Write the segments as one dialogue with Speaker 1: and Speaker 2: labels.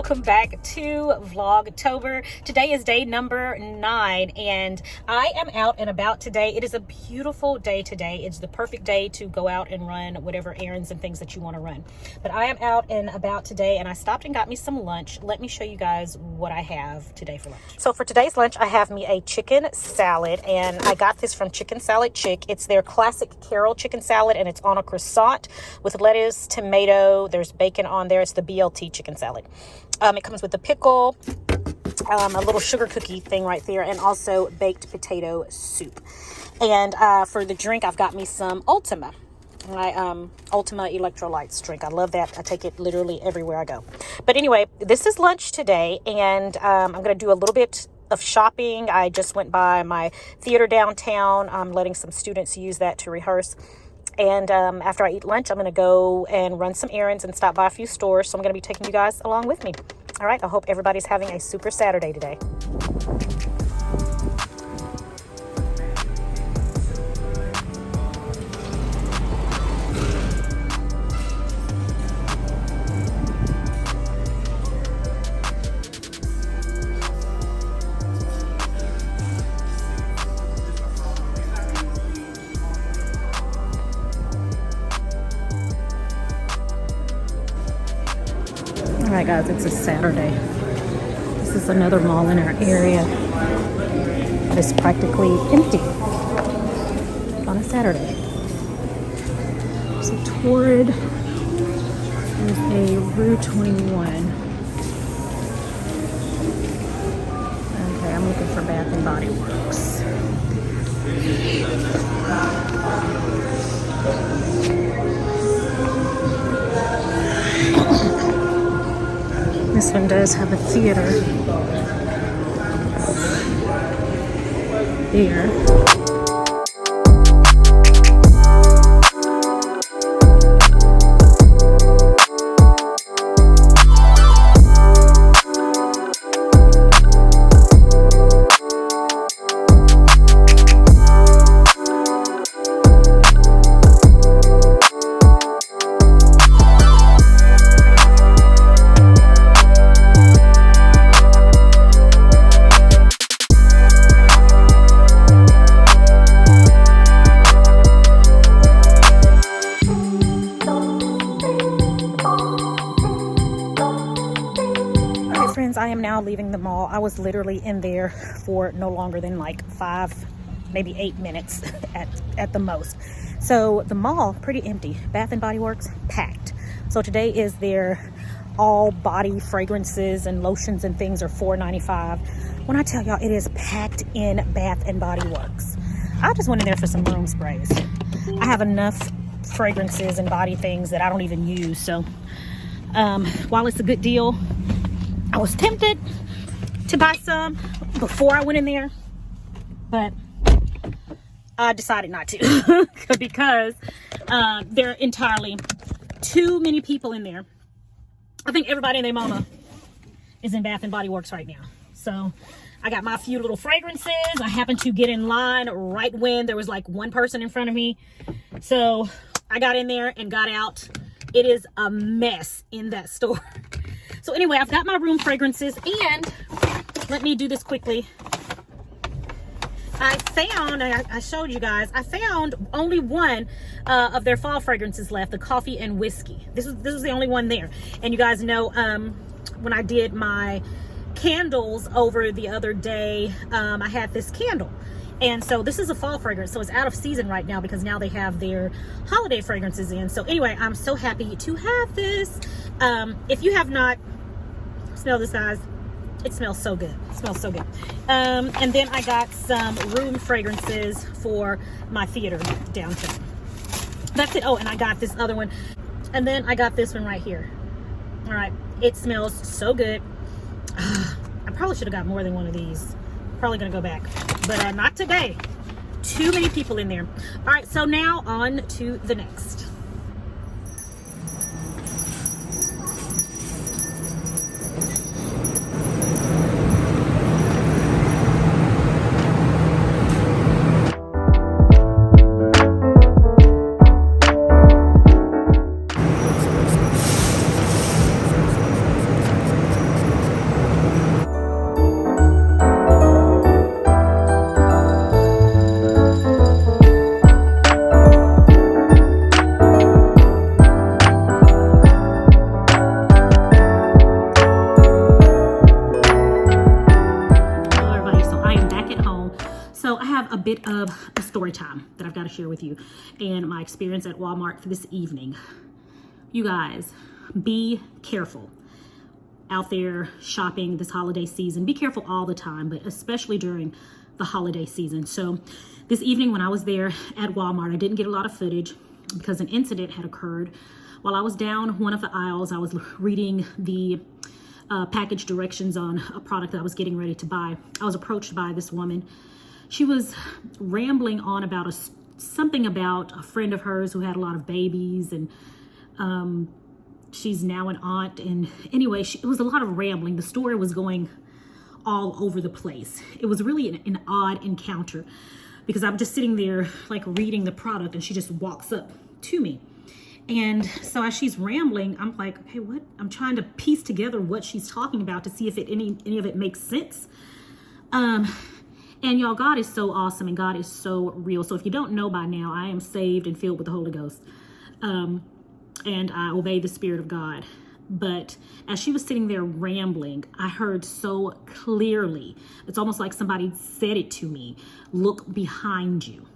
Speaker 1: welcome back to Vlogtober. Today is day number 9 and I am out and about today. It is a beautiful day today. It's the perfect day to go out and run whatever errands and things that you want to run. But I am out and about today and I stopped and got me some lunch. Let me show you guys what I have today for lunch. So for today's lunch, I have me a chicken salad, and I got this from Chicken Salad Chick. It's their classic Carol chicken salad and it's on a croissant with lettuce, tomato, there's bacon on there. It's the BLT chicken salad. It comes with a pickle, a little sugar cookie thing right there, and also baked potato soup. And for the drink, I've got me some Ultima. My Ultima electrolytes drink. I love that. I take it literally everywhere I go. But anyway, this is lunch today, and I'm going to do a little bit of shopping. I just went by my theater downtown. I'm letting some students use that to rehearse. And after I eat lunch, I'm going to go and run some errands and stop by a few stores. So I'm going to be taking you guys along with me. All right. I hope everybody's having a super Saturday today. All right, guys, it's a Saturday. This is another mall in our area that is practically empty on a Saturday. There's a Torrid. There's a Rue 21. Okay, I'm looking for Bath and Body Works. This one does have a theater there. I am now leaving the mall. I was literally in there for no longer than like 5, maybe 8 minutes at the most. So the mall, pretty empty. Bath and Body Works, packed. So today is their all body fragrances and lotions and things are $4.95. When I tell y'all, it is packed in Bath and Body Works. I just went in there for some room sprays. I have enough fragrances and body things that I don't even use. So while it's a good deal, I was tempted to buy some before I went in there, but I decided not to because there are entirely too many people in there. I think everybody and their mama is in Bath and Body Works right now. So I got my few little fragrances. I happened to get in line right when there was like one person in front of me. So I got in there and got out. It is a mess in that store. So anyway, I've got my room fragrances, and let me do this quickly. I showed you guys, I found only one of their fall fragrances left, the coffee and whiskey. This was the only one there. And you guys know, when I did my candles over the other day, I had this candle. And so this is a fall fragrance, so it's out of season right now because now they have their holiday fragrances in. So anyway, I'm so happy to have this. If you have not, smell this, guys. It smells so good. It smells so good. And then I got some room fragrances for my theater downtown. That's it. Oh, and I got this other one. And then I got this one right here. All right. It smells so good. I probably should have got more than one of these. Probably gonna go back, but not today. Too many people in there. All right, so now on to the next. bit of a story time that I've got to share with you and my experience at Walmart for this evening. You guys, be careful out there shopping this holiday season. Be careful all the time, but especially during the holiday season. So this evening when I was there at Walmart, I didn't get a lot of footage because an incident had occurred. While I was down one of the aisles, I was reading the package directions on a product that I was getting ready to buy. I was approached by this woman. She was rambling on about something about a friend of hers who had a lot of babies, and she's now an aunt. And anyway, it was a lot of rambling. The story was going all over the place. It was really an odd encounter because I'm just sitting there like reading the product, and she just walks up to me. And so as she's rambling, I'm like, okay, what? I'm trying to piece together what she's talking about to see if any of it makes sense. And y'all, God is so awesome and God is so real. So if you don't know by now, I am saved and filled with the Holy Ghost. And I obey the Spirit of God. But as she was sitting there rambling, I heard so clearly, it's almost like somebody said it to me, look behind you.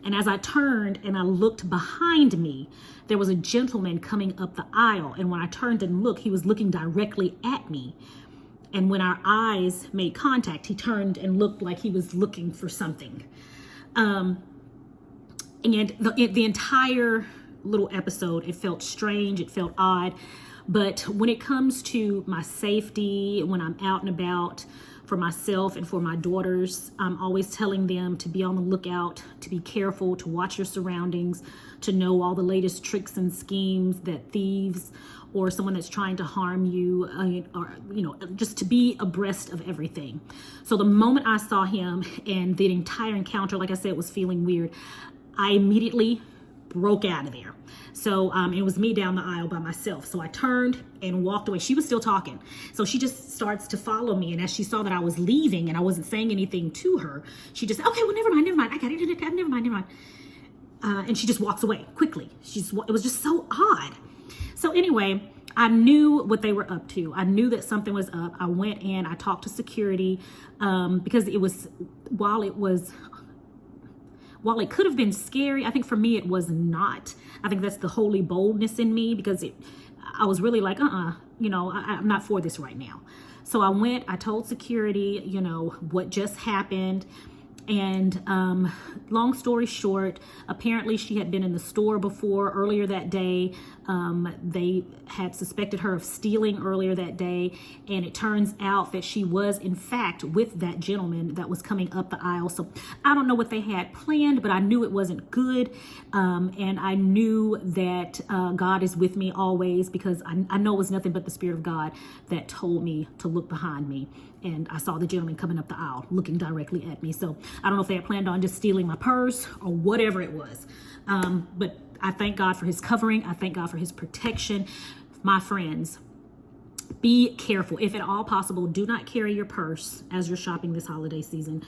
Speaker 1: And as I turned and I looked behind me, there was a gentleman coming up the aisle. And when I turned and looked, he was looking directly at me. And when our eyes made contact, he turned and looked like he was looking for something. And the entire little episode, it felt strange, it felt odd. But when it comes to my safety, when I'm out and about, for myself and for my daughters, I'm always telling them to be on the lookout, to be careful, to watch your surroundings, to know all the latest tricks and schemes that thieves or someone that's trying to harm you, or just to be abreast of everything. So the moment I saw him and the entire encounter, like I said, was feeling weird, I immediately broke out of there. So it was me down the aisle by myself. So I turned and walked away. She was still talking. So she just starts to follow me. And as she saw that I was leaving and I wasn't saying anything to her, she just, okay, well, never mind. I got it. Never mind. And she just walks away quickly. It was just so odd. So anyway, I knew what they were up to. I knew that something was up. I went in, I talked to security because while it could have been scary, I think for me it was not. I think that's the holy boldness in me, because I was really like, I'm not for this right now. So I went, I told security, what just happened. And long story short, apparently she had been in the store before earlier that day. They had suspected her of stealing earlier that day. And it turns out that she was, in fact, with that gentleman that was coming up the aisle. So I don't know what they had planned, but I knew it wasn't good. And I knew that God is with me always, because I know it was nothing but the Spirit of God that told me to look behind me. And I saw the gentleman coming up the aisle looking directly at me. So I don't know if they had planned on just stealing my purse or whatever it was. But I thank God for his covering. I thank God for his protection. My friends, be careful. If at all possible, do not carry your purse as you're shopping this holiday season.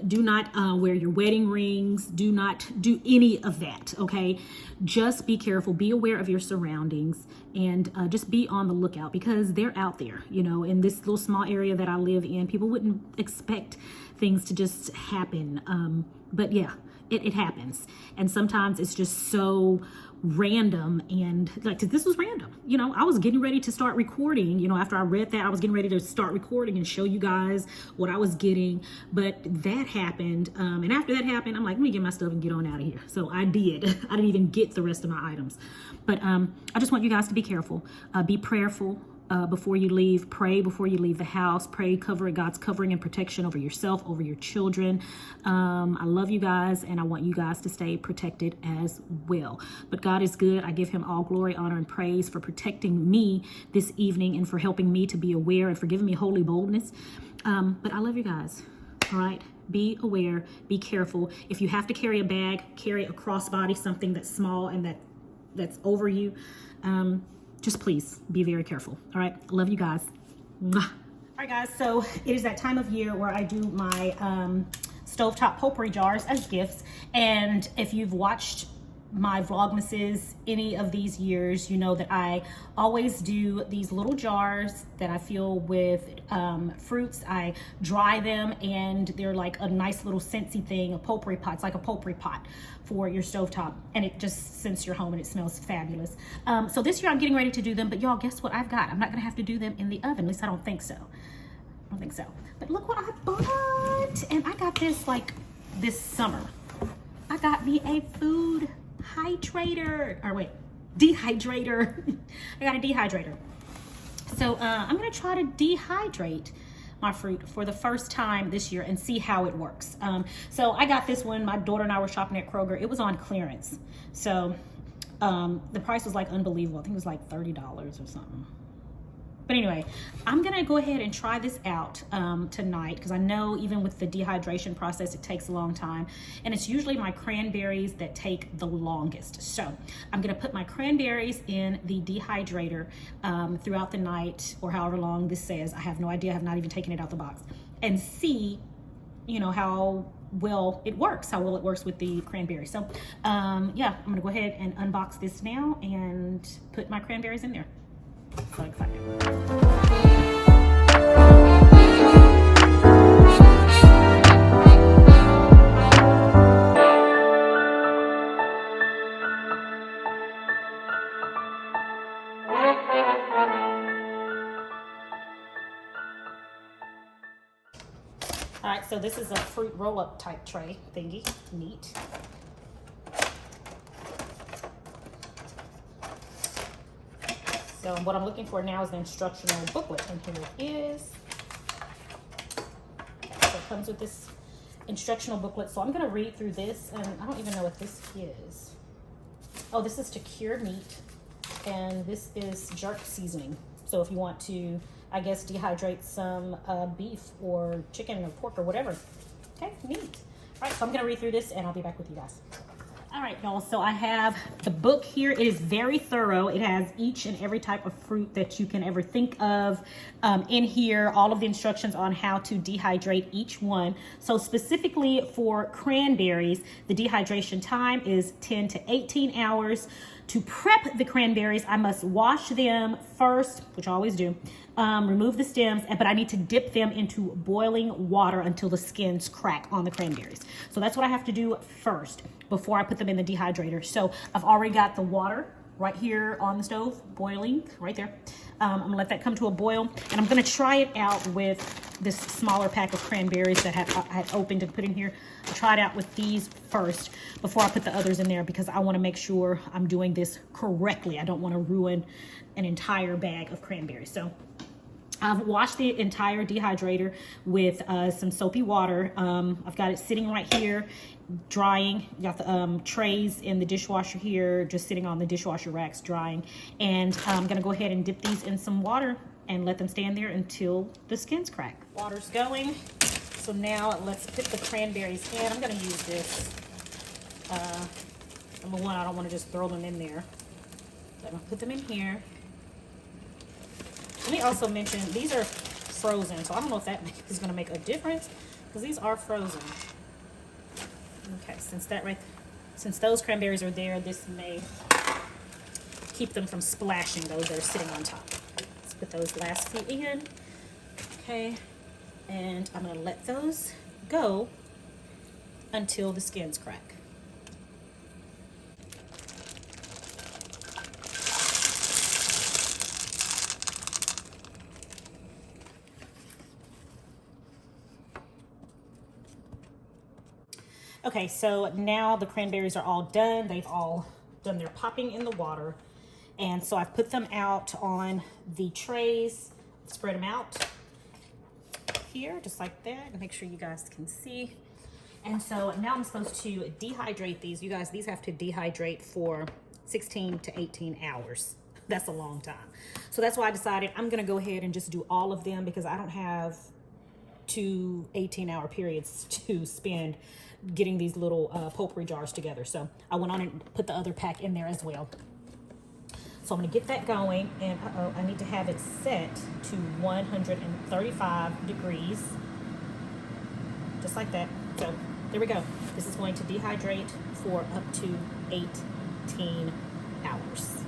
Speaker 1: Do not wear your wedding rings. Do not do any of that, okay? Just be careful. Be aware of your surroundings, and just be on the lookout, because they're out there, in this little small area that I live in. People wouldn't expect things to just happen. But yeah, it happens. And sometimes it's just so random, and like this was random. I was getting ready to start recording. After I read that, I was getting ready to start recording and show you guys what I was getting, but that happened. And after that happened, I'm like, let me get my stuff and get on out of here. So I did. I didn't even get the rest of my items. But I just want you guys to be careful, be prayerful. Before you leave, pray before you leave the house. Pray, God's covering and protection over yourself, over your children. I love you guys, and I want you guys to stay protected as well. But God is good. I give him all glory, honor, and praise for protecting me this evening, and for helping me to be aware, and for giving me holy boldness. But I love you guys. All right. Be aware. Be careful. If you have to carry a bag, carry a crossbody, something that's small and that's over you. Just please be very careful. All right. Love you guys. Mwah. All right, guys. So it is that time of year where I do my stovetop potpourri jars as gifts. And if you've watched my Vlogmases any of these years, you know that I always do these little jars that I fill with fruits. I dry them, and they're like a nice little scentsy thing, a potpourri pot. It's like a potpourri pot for your stovetop, and it just scents your home and it smells fabulous. So this year I'm getting ready to do them, but y'all, guess what I've got? I'm not gonna have to do them in the oven, at least I don't think so. I don't think so. But look what I bought, and I got this like this summer. I got me a food dehydrator. I got a dehydrator. So I'm gonna try to dehydrate my fruit for the first time this year and see how it works. So I got this one. My daughter and I were shopping at Kroger. It was on clearance. So the price was like unbelievable. I think it was like $30 or something. But anyway, I'm gonna go ahead and try this out tonight, because I know even with the dehydration process, it takes a long time. And it's usually my cranberries that take the longest. So I'm gonna put my cranberries in the dehydrator throughout the night, or however long this says. I have no idea, I have not even taken it out the box. And see, you know, how well it works, with the cranberries. So yeah, I'm gonna go ahead and unbox this now and put my cranberries in there. So excited. All right, so this is a fruit roll-up type tray thingy. Neat. So what I'm looking for now is the instructional booklet, and here it is. So it comes with this instructional booklet. So I'm gonna read through this, and I don't even know what this is. Oh, this is to cure meat, and this is jerk seasoning. So if you want to, I guess, dehydrate some beef or chicken or pork or whatever. Okay, neat. All right, so I'm gonna read through this, and I'll be back with you guys. All right, y'all, so I have the book here. It is very thorough. It has each and every type of fruit that you can ever think of in here, all of the instructions on how to dehydrate each one. So specifically for cranberries, the dehydration time is 10 to 18 hours. To prep the cranberries, I must wash them first, which I always do, remove the stems, but I need to dip them into boiling water until the skins crack on the cranberries. So that's what I have to do first before I put them in the dehydrator. So I've already got the water right here on the stove, boiling right there. I'm gonna let that come to a boil, and I'm gonna try it out with this smaller pack of cranberries that I had opened and put in here. I'll try it out with these first before I put the others in there, because I wanna make sure I'm doing this correctly. I don't wanna ruin an entire bag of cranberries. So I've washed the entire dehydrator with some soapy water. I've got it sitting right here, drying. Got the trays in the dishwasher here, just sitting on the dishwasher racks, drying. And I'm gonna go ahead and dip these in some water and let them stand there until the skins crack. Water's going. So now let's put the cranberries in. I'm gonna use this. Number one, I don't wanna just throw them in there. So I'm gonna put them in here. Let me also mention, these are frozen, so I don't know if that is going to make a difference, because these are frozen. Okay, since those cranberries are there, this may keep them from splashing, those that are sitting on top. Let's put those last few in. Okay, and I'm going to let those go until the skins crack. Okay, so now the cranberries are all done. They've all done their popping in the water. And so I've put them out on the trays, spread them out here, just like that, and make sure you guys can see. And so now I'm supposed to dehydrate these. You guys, these have to dehydrate for 16 to 18 hours. That's a long time. So that's why I decided I'm gonna go ahead and just do all of them, because I don't have 2 18-hour periods to spend getting these little potpourri jars together. So I went on and put the other pack in there as well. So I'm gonna get that going, and I need to have it set to 135 degrees, just like that. So there we go. This is going to dehydrate for up to 8 18 hours.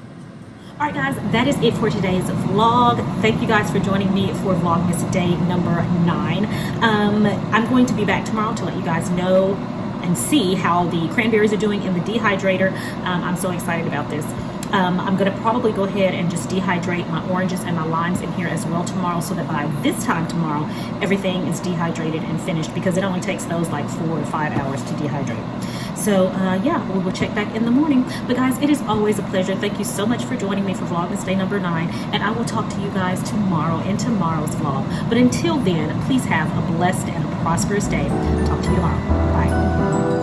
Speaker 1: All right, guys, that is it for today's vlog. Thank you guys for joining me for Vlogmas day number 9. I'm going to be back tomorrow to let you guys know and see how the cranberries are doing in the dehydrator. I'm so excited about this. I'm going to probably go ahead and just dehydrate my oranges and my limes in here as well tomorrow, so that by this time tomorrow, everything is dehydrated and finished, because it only takes those like 4 or 5 hours to dehydrate. So yeah, we will check back in the morning. But guys, it is always a pleasure. Thank you so much for joining me for Vlogmas day number 9. And I will talk to you guys tomorrow in tomorrow's vlog. But until then, please have a blessed and a prosperous day. Talk to you tomorrow. Bye.